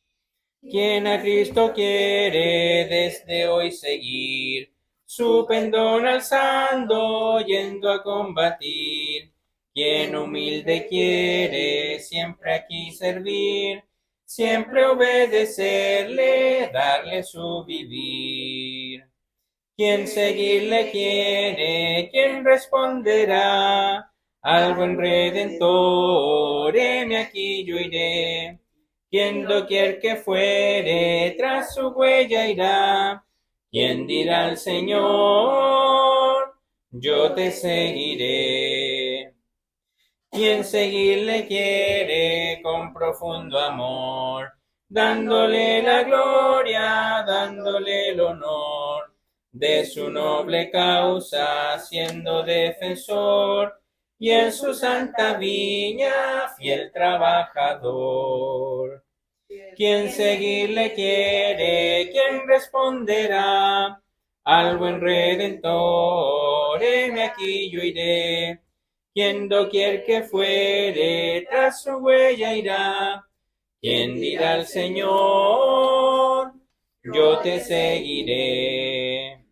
Speaker 1: Quien a Cristo quiere desde hoy seguir, su pendón alzando, yendo a combatir. Quien humilde quiere siempre aquí servir, siempre obedecerle, darle su vivir. Quien seguirle quiere, quien responderá al buen Redentor, heme aquí yo iré. Quien doquier que fuere, tras su huella irá. Quien dirá al Señor, yo te seguiré. Quien seguirle quiere con profundo amor, dándole la gloria, dándole el honor de su noble causa, siendo defensor, y en su santa viña fiel trabajador. Quien seguirle quiere, quien responderá al buen Redentor, heme aquí yo iré. Quien doquier que fuere, tras su huella irá. Quien dirá al Señor, yo te seguiré.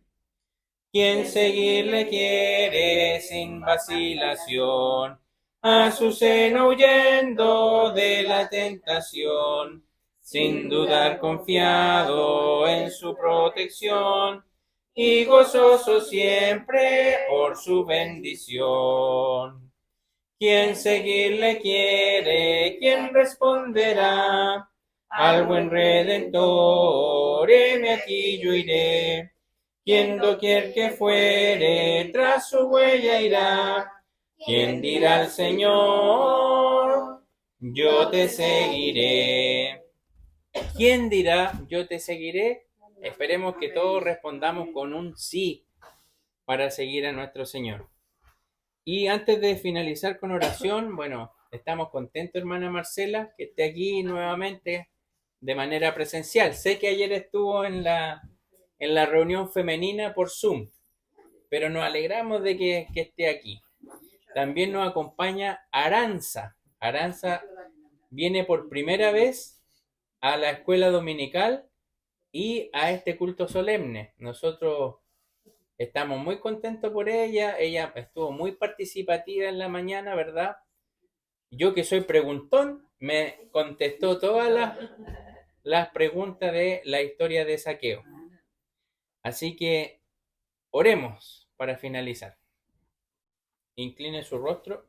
Speaker 1: Quien seguirle quiere sin vacilación, a su seno huyendo de la tentación, sin dudar confiado en su protección, y gozoso siempre por su bendición. Quien seguirle quiere, quien responderá al buen Redentor, heme aquí yo iré. Quien doquier que fuere, tras su huella irá. Quien dirá al Señor, yo te seguiré. ¿Quién dirá, yo te seguiré? Esperemos que todos respondamos con un sí para seguir a nuestro Señor. Y antes de finalizar con oración, bueno, estamos contentos, hermana Marcela, que esté aquí nuevamente de manera presencial. Sé que ayer estuvo en la reunión femenina por Zoom, pero nos alegramos de que esté aquí. También nos acompaña Aranza. Aranza viene por primera vez a la escuela dominical y a este culto solemne. Nosotros estamos muy contentos por ella. Ella estuvo muy participativa en la mañana, ¿verdad? Yo que soy preguntón, me contestó todas las preguntas de la historia de Zaqueo. Así que oremos para finalizar. Incline su rostro.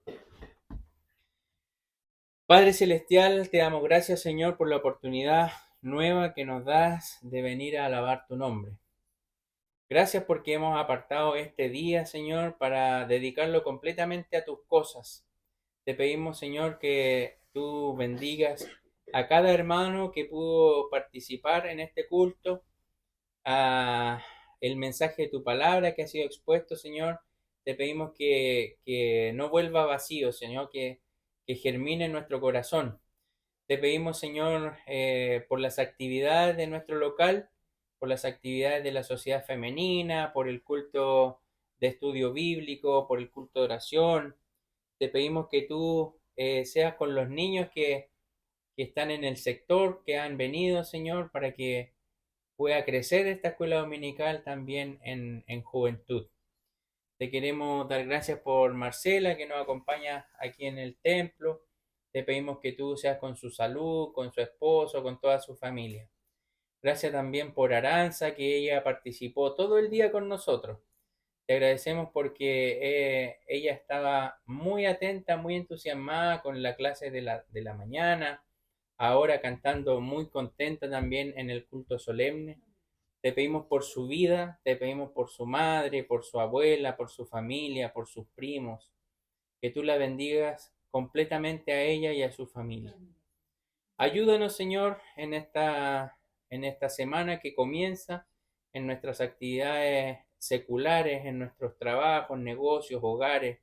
Speaker 1: Padre Celestial, te damos gracias, Señor, por la oportunidad nueva que nos das de venir a alabar tu nombre. Gracias porque hemos apartado este día, Señor, para dedicarlo completamente a tus cosas. Te pedimos, Señor, que tú bendigas a cada hermano que pudo participar en este culto, a el mensaje de tu palabra que ha sido expuesto, Señor. Te pedimos que no vuelva vacío, Señor, que germine en nuestro corazón. Te pedimos, Señor, por las actividades de nuestro local, por las actividades de la sociedad femenina, por el culto de estudio bíblico, por el culto de oración. Te pedimos que tú seas con los niños que están en el sector, que han venido, Señor, para que pueda crecer esta escuela dominical también en juventud. Te queremos dar gracias por Marcela, que nos acompaña aquí en el templo. Te pedimos que tú seas con su salud, con su esposo, con toda su familia. Gracias también por Aranza, que ella participó todo el día con nosotros. Te agradecemos porque ella estaba muy atenta, muy entusiasmada con la clase de la mañana, ahora cantando muy contenta también en el culto solemne. Te pedimos por su vida, te pedimos por su madre, por su abuela, por su familia, por sus primos, que tú la bendigas completamente a ella y a su familia. Ayúdanos, Señor, en esta semana que comienza, en nuestras actividades seculares, en nuestros trabajos, negocios, hogares,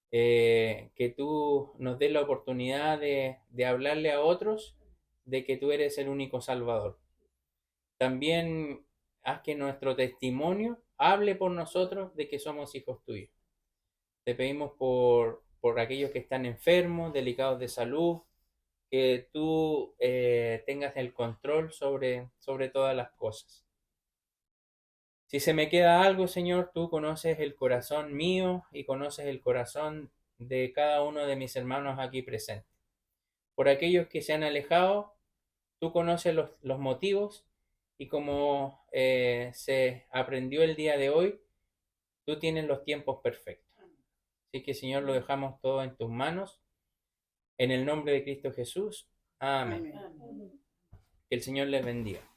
Speaker 1: que tú nos des la oportunidad de hablarle a otros de que tú eres el único Salvador. También haz que nuestro testimonio hable por nosotros de que somos hijos tuyos. Te pedimos por aquellos que están enfermos, delicados de salud, que tú tengas el control sobre todas las cosas. Si se me queda algo, Señor, tú conoces el corazón mío y conoces el corazón de cada uno de mis hermanos aquí presentes. Por aquellos que se han alejado, tú conoces los motivos y como se aprendió el día de hoy, tú tienes los tiempos perfectos. Así que, Señor, lo dejamos todo en tus manos. En el nombre de Cristo Jesús. Amén. Que el Señor les bendiga.